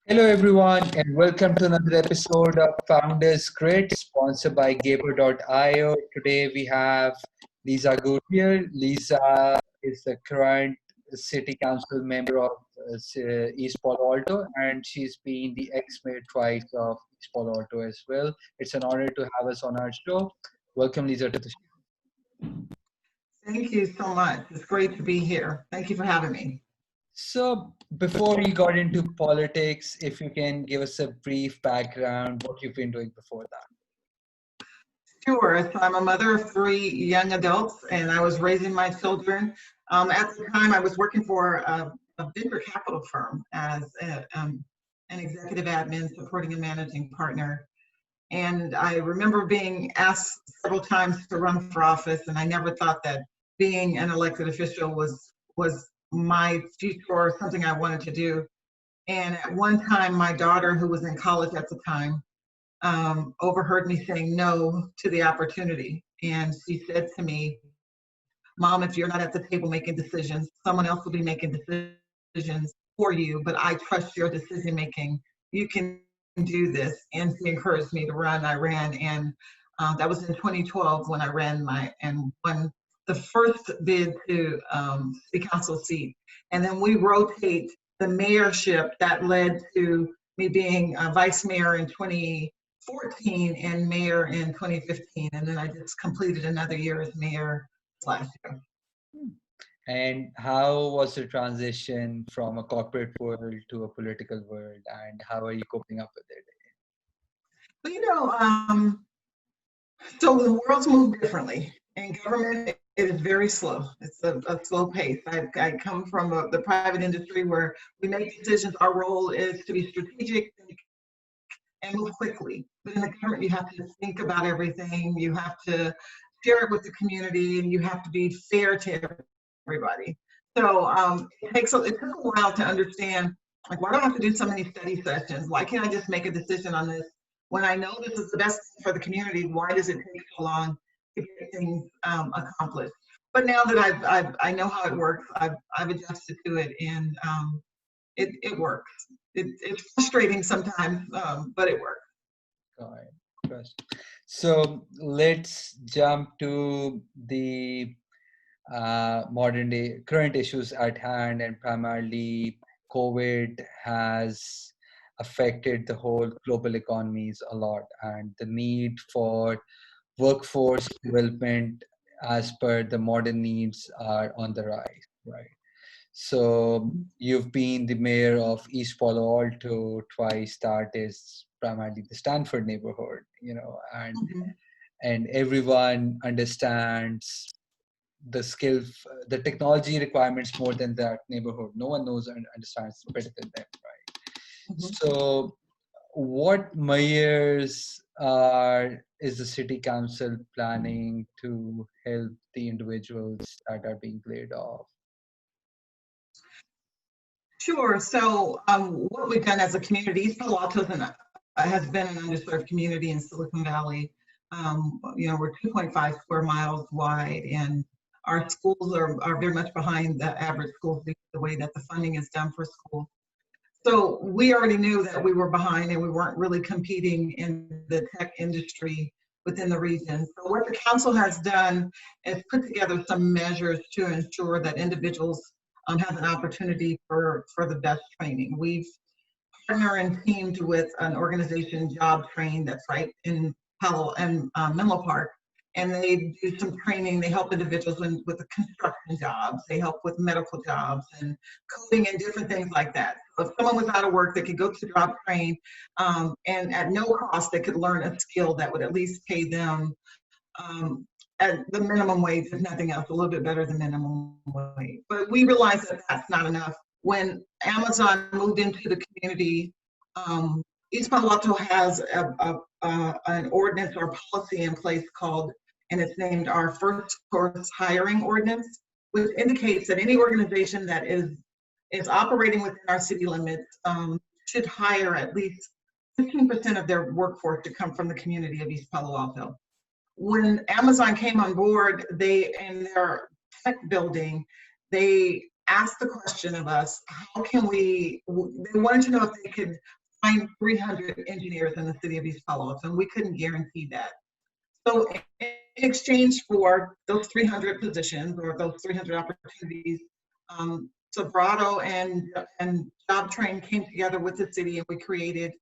Hello, everyone, and welcome to another episode of Founders Grid, sponsored by Gaber.io. Today we have Lisa Good here. Lisa is the current City Council member of East Palo Alto, and she's been the ex-mayor twice of East Palo Alto as well. It's an honor to have us on our show. Welcome, Lisa, to the show. Thank you so much. It's great to be here. Thank you for having me. So, before we got into politics, if you can give us a brief background, what you've been doing before that. Sure. So I'm a mother of three young adults, and I was raising my children. At the time, I was working for a venture capital firm as an executive admin supporting a managing partner. And I remember being asked several times to run for office, and I never thought that being an elected official was my future or something I wanted to do. And at one time, my daughter, who was in college at the time, overheard me saying no to the opportunity. And she said to me, "Mom, if you're not at the table making decisions, someone else will be making decisions for you, but I trust your decision making. You can do this." And she encouraged me to run. I ran, and that was in 2012 when I ran and won the first bid to city council seat. And then we rotate the mayorship that led to me being vice mayor in 2014 and mayor in 2015. And then I just completed another year as mayor last year. And how was the transition from a corporate world to a political world, and how are you coping up with it? Well, so the world's moved differently. In government, it is very slow. It's a slow pace. I come from the private industry where we make decisions. Our role is to be strategic and move quickly. But in the government, you have to think about everything. You have to share it with the community, and you have to be fair to everybody. So it took a while to understand, like, why do I have to do so many study sessions? Why can't I just make a decision on this? When I know this is the best for the community, why does it take so long to get things accomplished? But now that I know how it works, I've adjusted to it, and it works. It's frustrating sometimes, but it works. All right. So let's jump to the modern day current issues at hand, and primarily COVID has affected the whole global economies a lot, and the need for workforce development as per the modern needs are on the rise, right? So you've been the mayor of East Palo Alto twice. That is primarily the Stanford neighborhood, and everyone understands the technology requirements more than that neighborhood. No one knows and understands better than them, right? So what measures is the city council planning to help the individuals that are being laid off? Sure. So what we've done as a community, East Palo Alto has been an underserved community in Silicon Valley. We're 2.5 square miles wide, and our schools are very much behind the average schools the way that the funding is done for schools. So we already knew that we were behind, and we weren't really competing in the tech industry within the region. So what the council has done is put together some measures to ensure that individuals have an opportunity for the best training. We've partnered and teamed with an organization, Job Train, that's right in Palo and Menlo Park, and they do some training. They help individuals with the construction jobs. They help with medical jobs and coding and different things like that. So if someone was out of work, they could go to Job Train, and at no cost, they could learn a skill that would at least pay them at the minimum wage, if nothing else, a little bit better than minimum wage. But we realized that that's not enough. When Amazon moved into the community, East Palo Alto has an ordinance or policy in place called, and it's named our First Course Hiring Ordinance, which indicates that any organization that is operating within our city limits should hire at least 15% of their workforce to come from the community of East Palo Alto. When Amazon came on board, in their tech building, they asked the question of us, how can they wanted to know if they could find 300 engineers in the city of East Palo Alto, and we couldn't guarantee that. So in exchange for those 300 positions or those 300 opportunities, Sobrato and Job Train came together with the city, and we created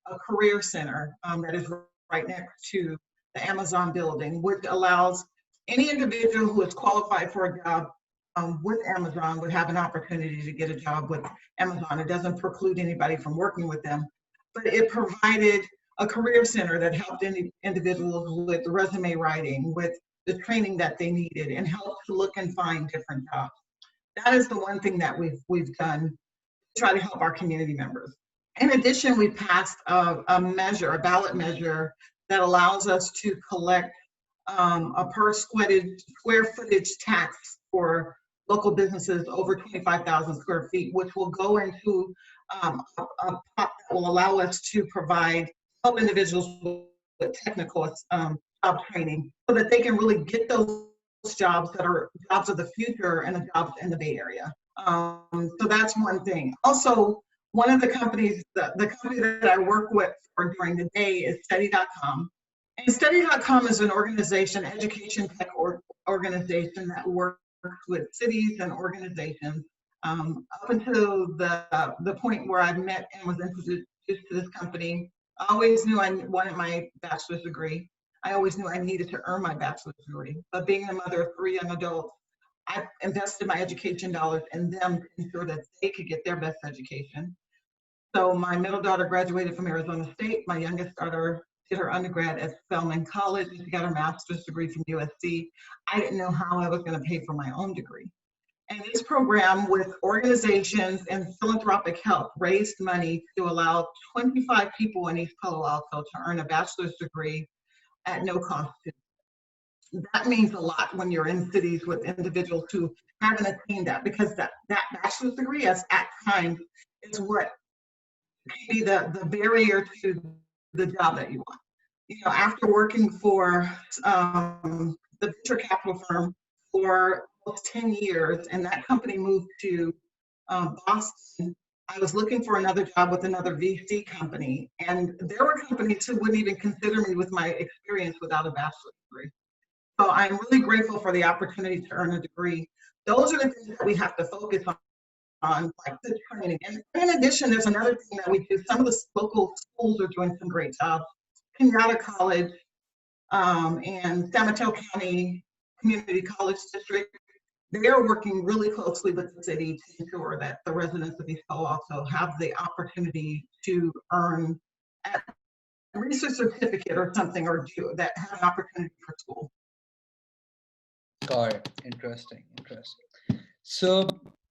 a career center that is right next to the Amazon building, which allows any individual who is qualified for a job with Amazon would have an opportunity to get a job with Amazon. It doesn't preclude anybody from working with them, but it provided a career center that helped individuals with resume writing, with the training that they needed, and helped to look and find different jobs. That is the one thing that we've done to try to help our community members. In addition, we passed a ballot measure that allows us to collect a per square footage tax for local businesses over 25,000 square feet, which will go into a pot that will allow us to help individuals with technical job training so that they can really get those jobs that are jobs of the future and the jobs in the Bay Area. So that's one thing. Also, one of the companies, the company that I work with during the day is study.com. And study.com is an organization, education tech organization that works with cities and organizations. Up until the point where I met and was introduced to this company, I always knew I wanted my bachelor's degree. I always knew I needed to earn my bachelor's degree. But being the mother of 3 young adults, I invested my education dollars in them to ensure that they could get their best education. So my middle daughter graduated from Arizona State. My youngest daughter did her undergrad at Spelman College. She got her master's degree from USC. I didn't know how I was going to pay for my own degree. And this program with organizations and philanthropic help raised money to allow 25 people in East Palo Alto to earn a bachelor's degree at no cost. That means a lot when you're in cities with individuals who haven't attained that, because that bachelor's degree at times is what can be the barrier to the job that you want. You know, after working for the venture capital firm for almost 10 years, and that company moved to Boston, I was looking for another job with another VC company, and there were companies who wouldn't even consider me with my experience without a bachelor's degree. So I'm really grateful for the opportunity to earn a degree. Those are the things that we have to focus on, like the training. And in addition, there's another thing that we do. Some of the local schools are doing some great jobs. Kenyatta College and San Mateo County Community College District, they are working really closely with the city to ensure that the residents of East Palo Alto have the opportunity to earn at least a certificate or something, or do that, have an opportunity for school. Got it. Interesting. So,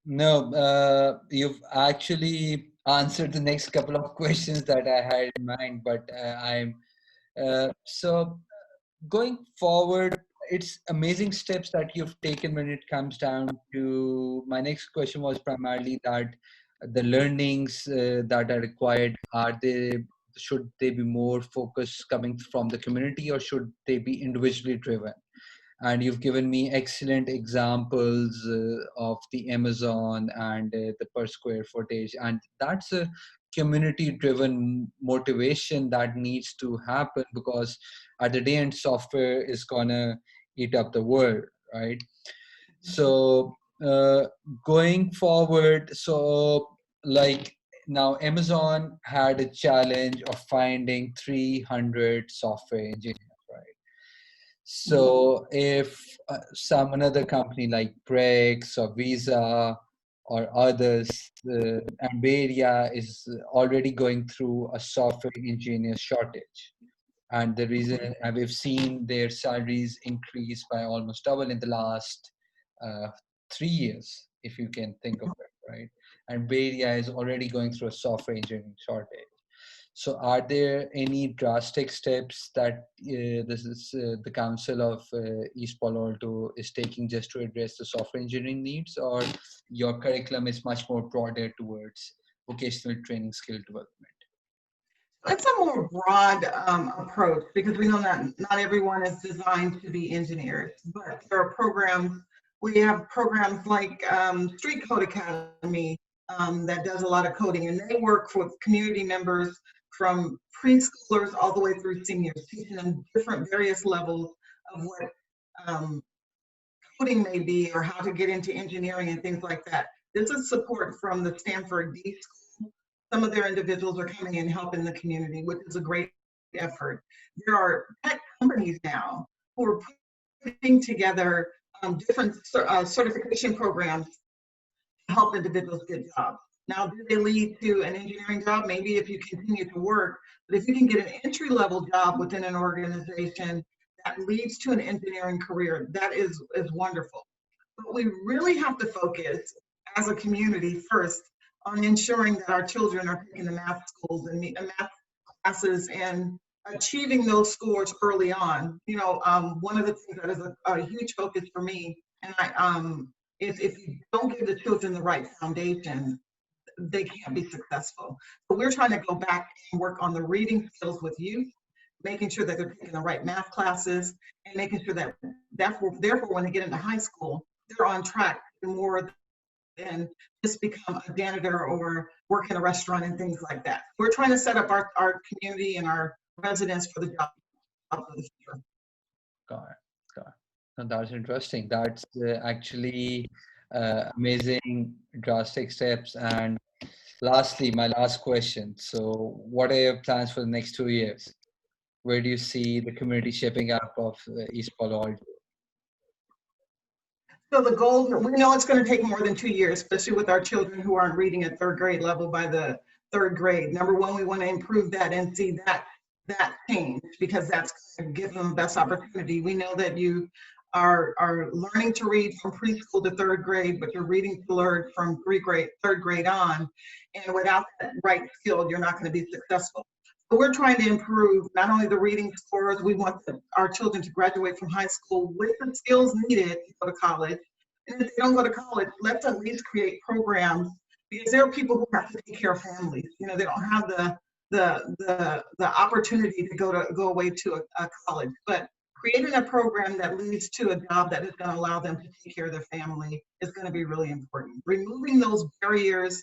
no, you've actually answered the next couple of questions that I had in mind, but so going forward, it's amazing steps that you've taken when it comes down to my next question was primarily that the learnings that are required, should they be more focused coming from the community, or should they be individually driven? And you've given me excellent examples of the Amazon and the per square footage, and that's a community driven motivation that needs to happen, because at the day end, software is gonna eat up the world, right? So going forward, so like now Amazon had a challenge of finding 300 software engineers, right? So if some another company like Brex or Visa or others, and Bay Area is already going through a software engineer shortage. And the reason we've seen their salaries increase by almost double in the last uh, 3 years, if you can think of it, right? And Bay Area is already going through a software engineering shortage. So, are there any drastic steps that the Council of East Palo Alto is taking just to address the software engineering needs, or your curriculum is much more broader towards vocational training, skill development? It's a more broad approach, because we know that not everyone is designed to be engineers, but there are programs We have programs like Street Code Academy that does a lot of coding, and they work with community members from preschoolers all the way through seniors, teaching them different various levels of what um, coding may be or how to get into engineering and things like that. This is support from the Stanford D School. Some of their individuals are coming and helping the community, which is a great effort. There are tech companies now who are putting together different certification programs to help individuals get jobs. Now, do they lead to an engineering job? Maybe if you continue to work, but if you can get an entry-level job within an organization that leads to an engineering career, that is wonderful. But we really have to focus as a community first on ensuring that our children are taking the math schools and math classes and achieving those scores early on. You know, one of the things that is a huge focus for me, and if you don't give the children the right foundation, they can't be successful. So we're trying to go back and work on the reading skills with youth, making sure that they're taking the right math classes, and making sure that therefore when they get into high school, they're on track to more than just become a janitor or work in a restaurant and things like that. We're trying to set up our community and our residents for the job of the future. Got it. Got it. No, that's interesting. That's actually amazing, drastic steps. And lastly, my last question. So, what are your plans for the next 2 years? Where do you see the community shaping up of East Palo Alto? So the goal, we know it's going to take more than 2 years, especially with our children who aren't reading at third grade level by the third grade. Number one, we want to improve that and see that change, because that's going to give them the best opportunity. We know that you are learning to read from preschool to third grade, but you're reading to learn from third grade on. And without that right skill, you're not going to be successful. So we're trying to improve not only the reading scores, we want our children to graduate from high school with the skills needed to go to college. And if they don't go to college, let's at least create programs, because there are people who have to take care of families. You know, they don't have the opportunity to go away to a college. But creating a program that leads to a job that is going to allow them to take care of their family is going to be really important. Removing those barriers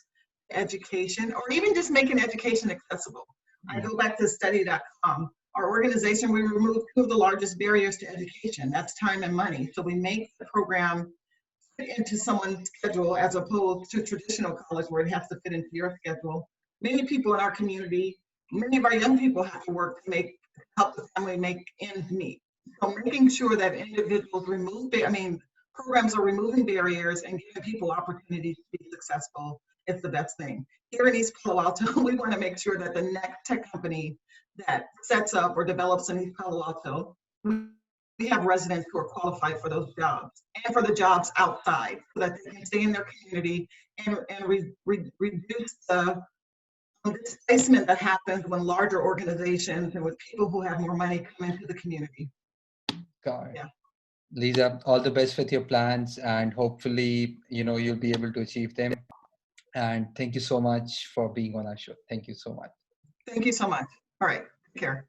to education, or even just making education accessible. I go back to study.com. Our organization, we removed two of the largest barriers to education. That's time and money. So we make the program fit into someone's schedule as opposed to traditional college where it has to fit into your schedule. Many people in our community, many of our young people have to work to help the family make ends meet. So making sure that individuals programs are removing barriers and giving people opportunities to be successful is the best thing. Here in East Palo Alto, we want to make sure that the next tech company that sets up or develops in East Palo Alto, we have residents who are qualified for those jobs and for the jobs outside, so that they can stay in their community and reduce the displacement that happens when larger organizations and with people who have more money come into the community. Got it. Yeah. Lisa, all the best with your plans, and hopefully, you'll be able to achieve them. And thank you so much for being on our show. Thank you so much. Thank you so much. All right. Take care.